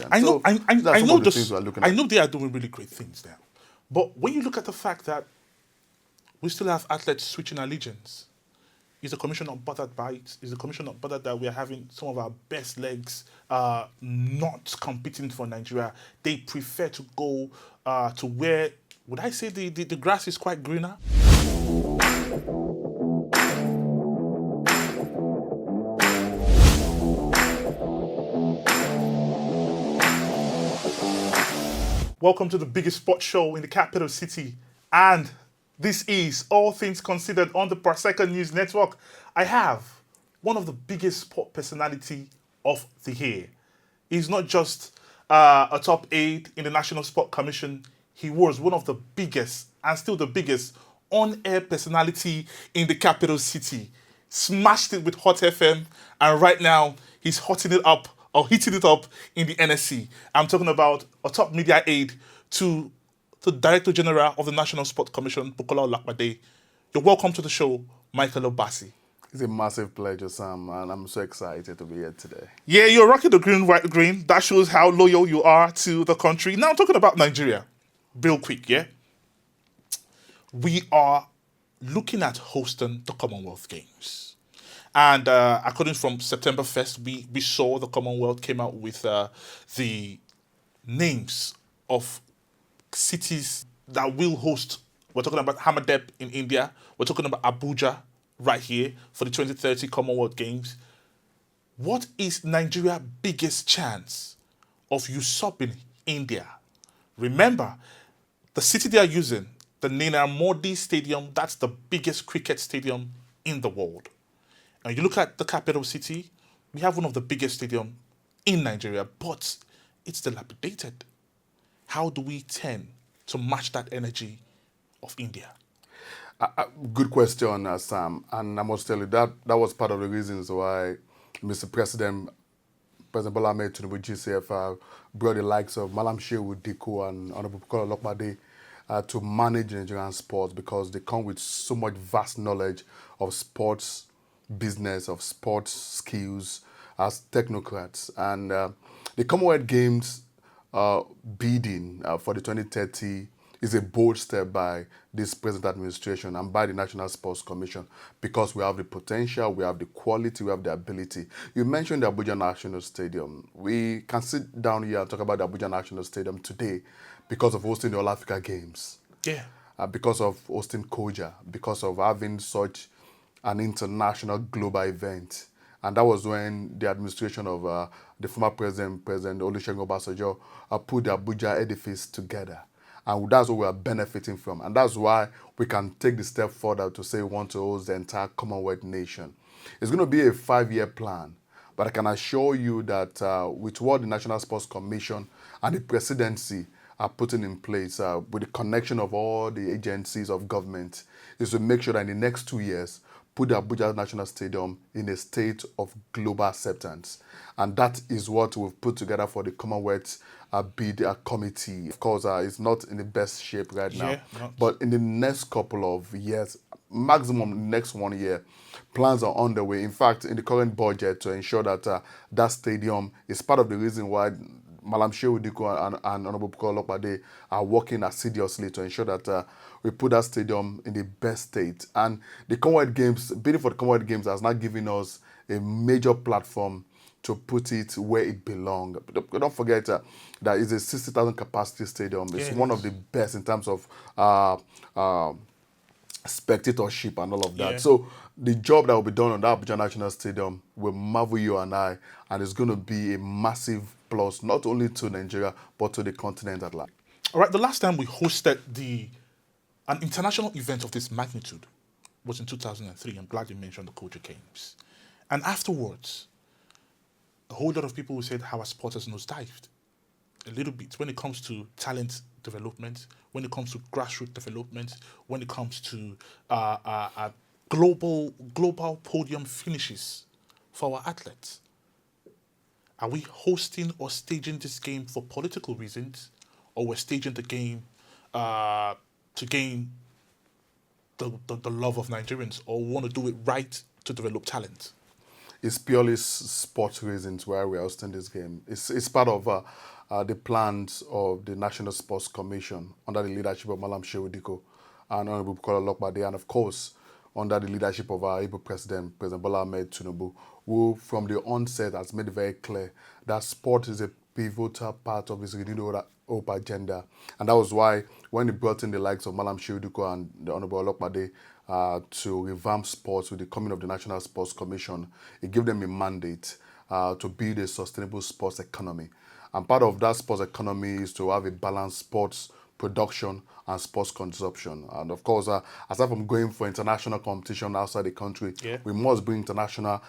And I know, so that's I some know of the things we're looking I at. know they are doing really great things now. But when you look at the fact that we still have athletes switching allegiance, is the commission not bothered by it? Is the commission not bothered that we are having some of our best legs not competing for Nigeria? They prefer to go to where, would I say the grass is quite greener? Welcome to the biggest sports show in the capital city. And this is All Things Considered on the Prosecco News Network. I have one of the biggest sport personality of the year. He's not just a top aide in the National Sport Commission. He was one of the biggest and still the biggest on-air personality in the capital city. Smashed it with Hot FM, and right now he's hotting it up or heating it up in the NSC. I'm talking about a top media aide to the Director General of the National Sport Commission, Bukola Olakpade. You're welcome to the show, Michael Obasi. It's a massive pleasure, Sam, and I'm so excited to be here today. Yeah, you're rocking the green, white, green. That shows how loyal you are to the country. Now, talking about Nigeria, real quick, yeah? We are looking at hosting the Commonwealth Games. And according from September 1st, we saw the Commonwealth came out with the names of cities that will host. We're talking about Hamadeb in India. We're talking about Abuja right here for the 2030 Commonwealth Games. What is Nigeria's biggest chance of usurping India? Remember, the city they are using, the Narendra Modi Stadium, that's the biggest cricket stadium in the world. And you look at the capital city, we have one of the biggest stadiums in Nigeria, but it's dilapidated. How do we tend to match that energy of India? Good question, Sam. And I must tell you that was part of the reasons why Mr. President Bola Ahmed Tinubu GCFR brought the likes of Malam Shehu Diko and Honorable Bukola Olakpade to manage Nigerian sports, because they come with so much vast knowledge of sports business, of sports skills as technocrats. And the Commonwealth Games bidding for the 2030 is a bold step by this present administration and by the National Sports Commission, because we have the potential, we have the quality, we have the ability. You mentioned the Abuja National Stadium. We can sit down here and talk about the Abuja National Stadium today because of hosting the All Africa Games. Yeah. Because of hosting Koja, because of having such an international global event. And that was when the administration of the former President Olusegun Obasanjo, put the Abuja edifice together. And that's what we are benefiting from. And that's why we can take the step further to say we want to host the entire Commonwealth nation. It's going to be a 5-year plan. But I can assure you that with what the National Sports Commission and the presidency are putting in place, with the connection of all the agencies of government, is to make sure that in the next 2 years, put the Abuja National Stadium in a state of global acceptance. And that is what we've put together for the Commonwealth bid committee. Of course, it's not in the best shape right now. But in the next couple of years, maximum next 1 year, plans are underway. In fact, in the current budget, to ensure that that stadium is part of the reason why Malam Shehu Diko and Honorable Bukola Olakpade are working assiduously to ensure that we put that stadium in the best state. And the Commonwealth Games, bidding for the Commonwealth Games has now given us a major platform to put it where it belongs. Don't forget that it's a 60,000 capacity stadium. It's one of the best in terms of spectatorship and all of that. So the job that will be done on that Abuja National Stadium will marvel you and I, and it's going to be a massive plus, not only to Nigeria, but to the continent at large. All right, the last time we hosted an international event of this magnitude was in 2003. I'm glad you mentioned the Culture Games. And afterwards, a whole lot of people said how our sport has nosedived a little bit when it comes to talent development, when it comes to grassroots development, when it comes to global podium finishes for our athletes. Are we hosting or staging this game for political reasons, or we're staging the game to gain the love of Nigerians, or want to do it right to develop talent? It's purely sports reasons why we are hosting this game. It's part of the plans of the National Sports Commission under the leadership of Malam Shehu Diko and Honorable Bukola Lokpade, and of course under the leadership of our Igbo President, President Bola Ahmed Tinubu, who from the onset has made it very clear that sport is a pivotal part of his renewed hope agenda. And that was why when he brought in the likes of Malam Shehu Diko and the Honorable Olokpade to revamp sports with the coming of the National Sports Commission, it gave them a mandate to build a sustainable sports economy. And part of that sports economy is to have a balanced sports production and sports consumption. And of course, aside from going for international competition outside the country, Yeah. we must bring international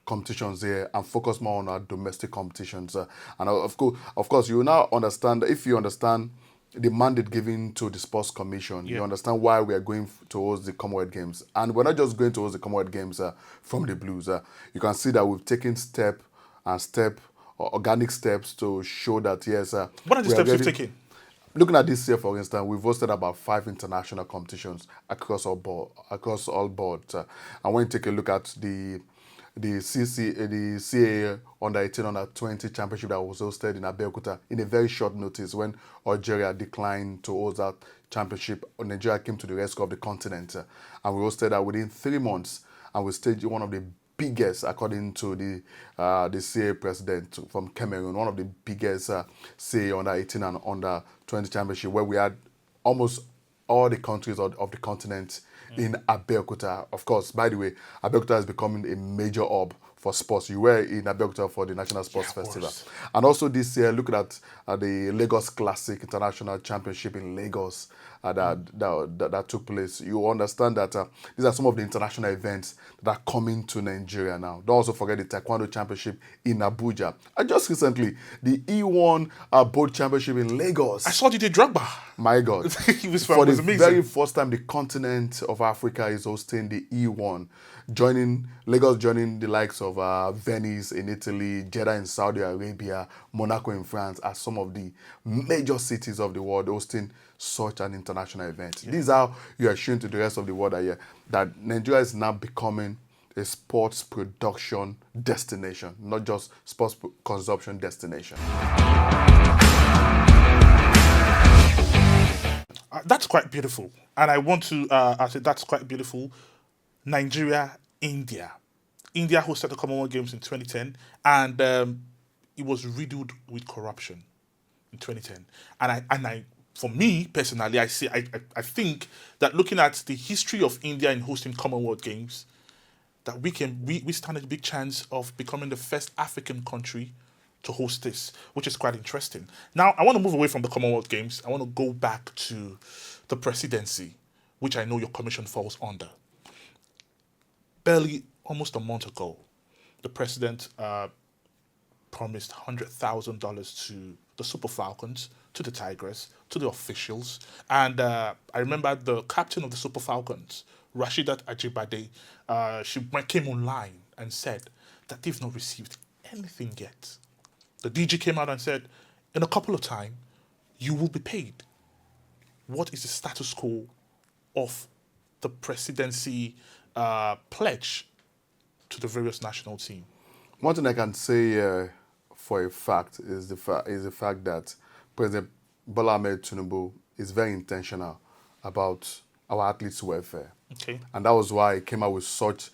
competitions here and focus more on our domestic competitions. And of course, you will now understand, if you understand the mandate given to the Sports Commission, Yeah. you understand why we are going towards the Commonwealth Games. And we're not just going towards the Commonwealth Games from the blues. You can see that we've taken organic steps to show that, yes, What are the we are steps you've ready. taken? Looking at this year, for instance, we've hosted about 5 international competitions across all boards. And when you take a look at the CAA under 18 under 20 championship that was hosted in Abeokuta in a very short notice when Algeria declined to host that championship, Nigeria came to the rescue of the continent, and we hosted that within 3 months, and we staged one of the biggest, according to the CA president from Cameroon, one of the biggest CA under 18 and under 20 championship, where we had almost all the countries of the continent in Abeokuta. Of course, by the way, Abeokuta is becoming a major hub for sports. You were in Abeokuta for the National Sports of Festival. course. And also this year, looking at the Lagos Classic International Championship in Lagos that took place, you understand that these are some of the international events that are coming to Nigeria now. Don't also forget the Taekwondo Championship in Abuja. And just recently, the E1 Boat Championship in Lagos. I saw Didier Drogba. My God. He was For the amazing. very first time, the continent of Africa is hosting the E1, Lagos joining the likes of Venice in Italy, Jeddah in Saudi Arabia, Monaco in France as some of the major cities of the world hosting such an international event. This is how you are showing to the rest of the world that Nigeria is now becoming a sports production destination, not just sports consumption destination. That's quite beautiful. And I want to, I said that's quite beautiful. Nigeria, India. India hosted the Commonwealth Games in 2010, and it was riddled with corruption in 2010. And for me personally, I think that looking at the history of India in hosting Commonwealth Games, that we stand a big chance of becoming the first African country to host this, which is quite interesting. Now, I want to move away from the Commonwealth Games. I want to go back to the presidency, which I know your commission falls under. Barely almost a month ago, the president promised $100,000 to the Super Falcons, to the Tigers, to the officials. And I remember the captain of the Super Falcons, Rashidat Ajibade, she came online and said that they've not received anything yet. The DG came out and said, in a couple of time, you will be paid. What is the status quo of the presidency pledge to the various national teams? One thing I can say for a fact is the fact that President Bola Ahmed Tinubu is very intentional about our athletes' welfare. Okay. And that was why he came out with such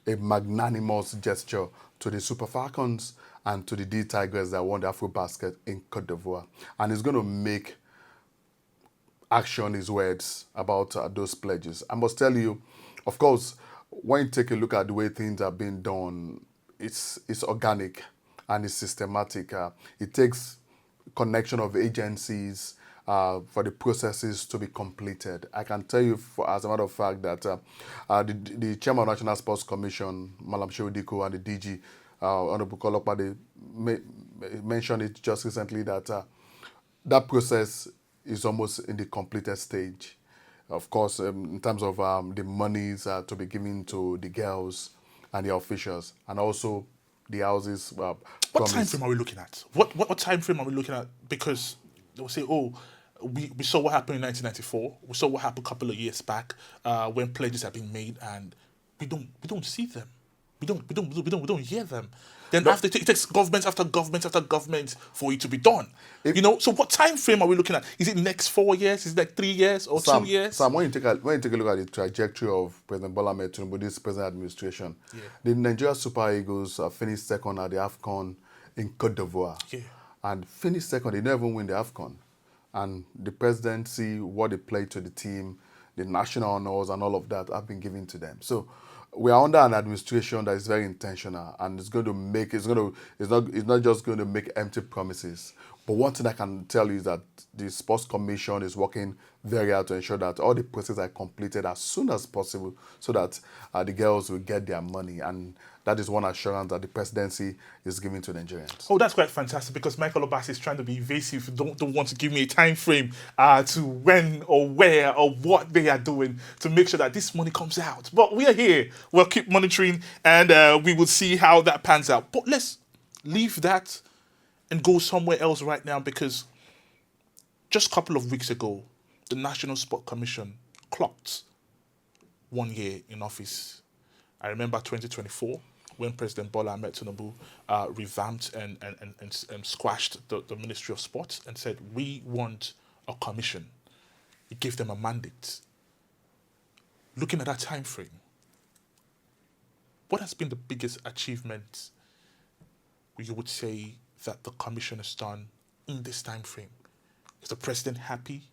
a magnanimous gesture to the Super Falcons and to the D Tigers that won the AfroBasket in Cote d'Ivoire. And he's going to make action his words about those pledges. I must tell you, of course, when you take a look at the way things are being done, it's organic and it's systematic. It takes connection of agencies for the processes to be completed. I can tell you, as a matter of fact, that the chairman of National Sports Commission, Malam Shehu Diko, and the DG, Honorable Bukola Lokpade, mentioned it just recently that that process is almost in the completed stage. Of course, in terms of the monies to be given to the girls and the officials, and also the houses. What time frame are we looking at? What time frame are we looking at? Because they'll say, oh, we saw what happened in 1994. We saw what happened a couple of years back when pledges have been made, and we don't see them. we don't hear them. Then after it takes government after government after government for it to be done. So what time frame are we looking at? Is it next 4 years? Is it like 3 years or 2 years? Sam, when you take a look at the trajectory of President Bola Ahmed Tinubu, this present administration, the Nigeria Super Eagles finished second at the AFCON in Cote d'Ivoire. Yeah. And finished second, they never win the AFCON. And the presidency, what they played to the team, the national honors and all of that have been given to them. So we are under an administration that is very intentional, and it's not just going to make empty promises. But one thing I can tell you is that the Sports Commission is working very hard to ensure that all the processes are completed as soon as possible, so that the girls will get their money. And that is one assurance that the presidency is giving to Nigerians. Oh, that's quite fantastic, because Michael Obasi is trying to be evasive. Don't want to give me a time frame to when or where or what they are doing to make sure that this money comes out. But we are here. We'll keep monitoring, and we will see how that pans out. But let's leave that and go somewhere else right now, because just a couple of weeks ago, the National Sport Commission clocked 1 year in office. I remember 2024, when President Bola Ahmed Tinubu revamped and squashed the Ministry of Sport and said, we want a commission. He gave them a mandate. Looking at that time frame, what has been the biggest achievement you would say that the commission has done in this time frame? Is the president happy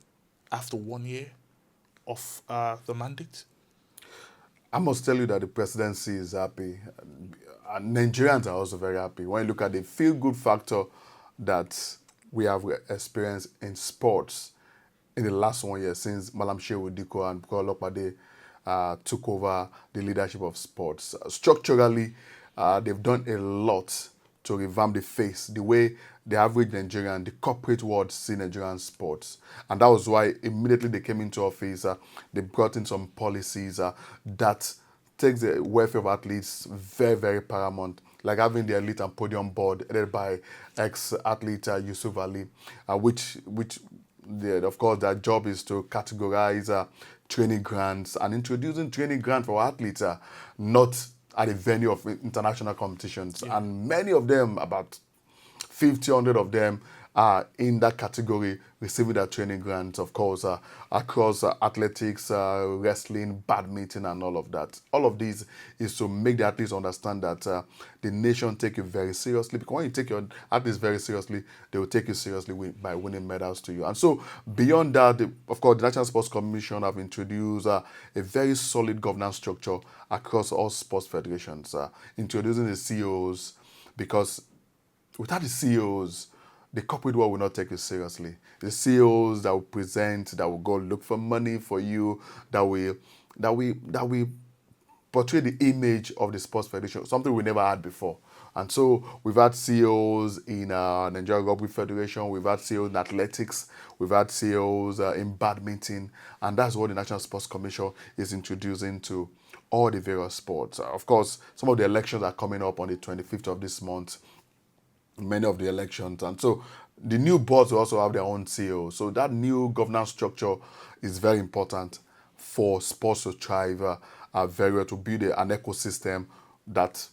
after 1 year of the mandate? I must tell you that the presidency is happy. And Nigerians are also very happy. When you look at the feel-good factor that we have experienced in sports in the last 1 year, since Malam Shehu Diko and Bukola Olopade took over the leadership of sports. Structurally, they've done a lot to revamp the face, the way the average Nigerian, the corporate world see Nigerian sports. And that was why immediately they came into office, they brought in some policies that takes the welfare of athletes very, very paramount, like having the elite and podium board headed by ex-athlete Yusuf Ali, which of course, their job is to categorize training grants and introducing training grants for athletes, not at a venue of international competitions. Yeah. And many of them, about 50, 100 of them, are in that category, receiving their training grants, of course, across athletics, wrestling, badminton, and all of that. All of these is to make the athletes understand that the nation take you very seriously. Because when you take your athletes very seriously, they will take you seriously by winning medals to you. And so, beyond that, of course, the National Sports Commission have introduced a very solid governance structure across all sports federations, introducing the CEOs, because without the CEOs, the corporate world will not take you seriously. The CEOs that will present, that will go look for money for you, that will portray the image of the sports federation, something we never had before. And so we've had CEOs in Nigeria Rugby Federation, we've had CEOs in athletics, we've had CEOs in badminton, and that's what the National Sports Commission is introducing to all the various sports. Of course, some of the elections are coming up on the 25th of this month, many of the elections, and so the new boards will also have their own CEO. So that new governance structure is very important for sports to thrive, very well, to build an ecosystem that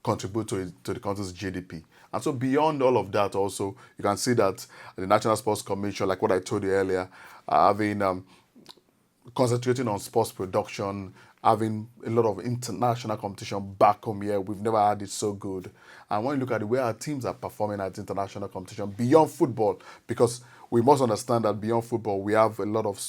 contributes to the country's GDP. And so beyond all of that also, you can see that the National Sports Commission, like what I told you earlier, having concentrating on sports production, having a lot of international competition back home here. We've never had it so good. And when you look at the way our teams are performing at international competition beyond football, because we must understand that beyond football, we have a lot of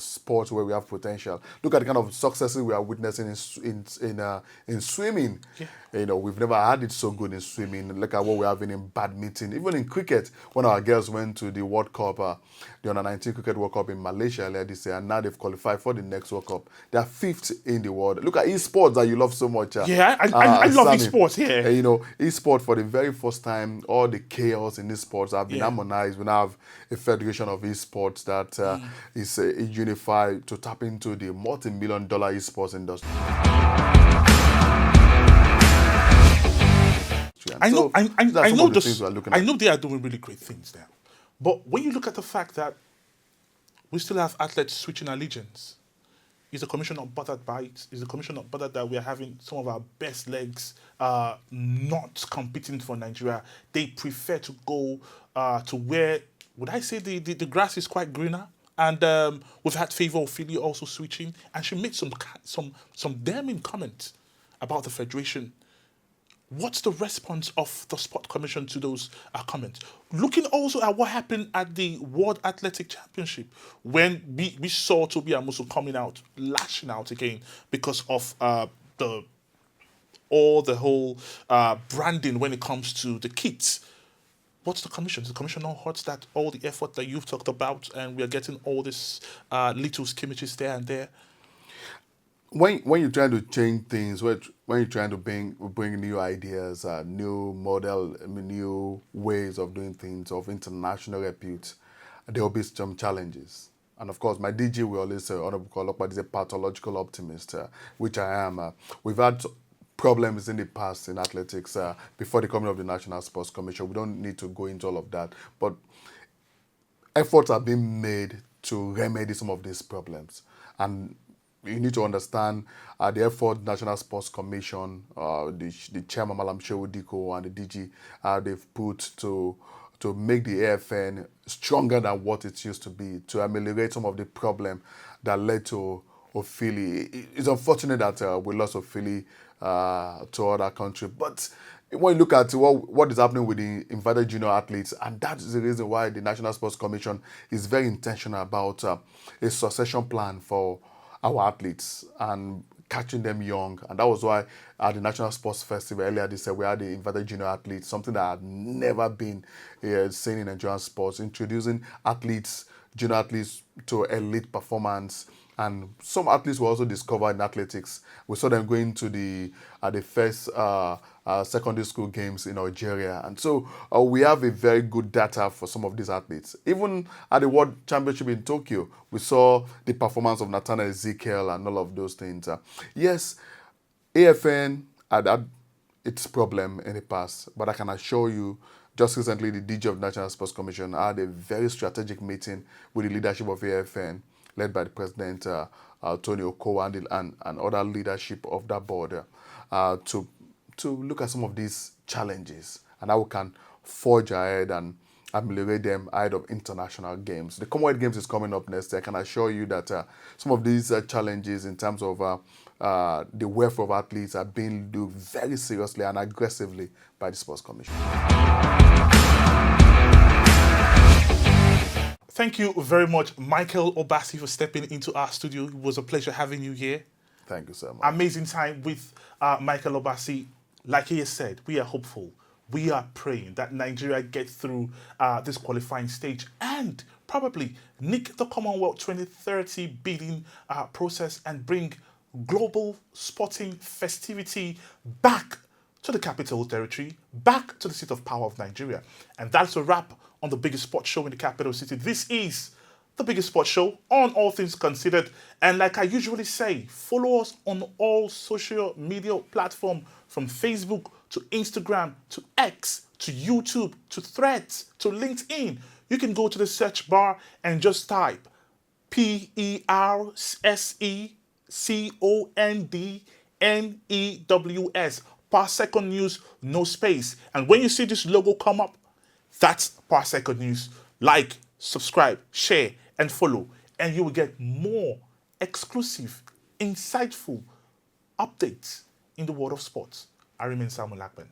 sports where we have potential. Look at the kind of successes we are witnessing in swimming. Yeah. You know, we've never had it so good in swimming. Look at what we're having in badminton, even in cricket. When our girls went to the World Cup, the Under-19 Cricket World Cup in Malaysia earlier this year, and now they've qualified for the next World Cup. They are fifth in the world. Look at esports that you love so much. Yeah, I love esports. Yeah, you know, esports for the very first time, all the chaos in esports have been harmonized. We now have a federation of esports that is unified to tap into the multi-million-dollar esports industry. I know they are doing really great things there. But when you look at the fact that we still have athletes switching allegiance, Is the commission not bothered by it? Is the commission not bothered that we are having some of our best legs not competing for Nigeria? They prefer to go to where, would I say, the grass is quite greener? And we've had Favour Ophelia also switching, and she made some damning comments about the federation. What's the response of the Sport Commission to those comments? Looking also at what happened at the World Athletic Championship, when we saw Tobi Amusu coming out, lashing out again because of the whole branding when it comes to the kits. What's the commission? Is the commission not hurt that all the effort that you've talked about, and we are getting all these little skirmishes there and there? When you're trying to change things, when you're trying to bring new ideas, new model, new ways of doing things of international repute, there will be some challenges. And of course, my DG will always say, Honorable Kolokpa is a pathological optimist, which I am. We've had problems in the past in athletics before the coming of the National Sports Commission. We don't need to go into all of that, but efforts are being made to remedy some of these problems. And you need to understand the effort National Sports Commission, the chairman, Malam Shehu Diko, and the DG, they've put to make the AFN stronger than what it used to be, to ameliorate some of the problem that led to Ophili. It's unfortunate that we lost Ophili to other country, but when you look at what is happening with the invited junior athletes, and that is the reason why the National Sports Commission is very intentional about a succession plan for our athletes and catching them young. And that was why at the National Sports Festival earlier this year, we had the invited junior athletes, something that had never been seen in Nigerian sports, introducing junior athletes to elite performance. And some athletes were also discovered in athletics. We saw them going to the first secondary school games in Algeria. And so we have a very good data for some of these athletes. Even at the World Championship in Tokyo, we saw the performance of Nathaniel Ezekiel and all of those things. Yes, AFN had its problem in the past, but I can assure you, just recently, the DG of the National Sports Commission had a very strategic meeting with the leadership of AFN, led by the President, Tony Okowa, and other leadership of that board, to look at some of these challenges and how we can forge ahead and ameliorate them ahead of international games. The Commonwealth Games is coming up next. I can assure you that some of these challenges in terms of the welfare of athletes are being looked very seriously and aggressively by the Sports Commission. Thank you very much, Michael Obasi, for stepping into our studio. It was a pleasure having you here. Thank you so much. Amazing time with Michael Obasi. Like he has said, we are hopeful. We are praying that Nigeria gets through this qualifying stage and probably nick the Commonwealth 2030 bidding process and bring global sporting festivity back to the capital territory, back to the seat of power of Nigeria. And that's a wrap on the biggest sports show in the capital city. This is the biggest sports show on All Things Considered. And like I usually say, follow us on all social media platforms, from Facebook to Instagram to X to YouTube to Threads to LinkedIn. You can go to the search bar and just type PERSECONDNEWS, Parsecond News, no space. And when you see this logo come up, that's Parsecond News. Like, subscribe, share, and follow, and you will get more exclusive, insightful updates in the world of sports. I remain Samuel Akman.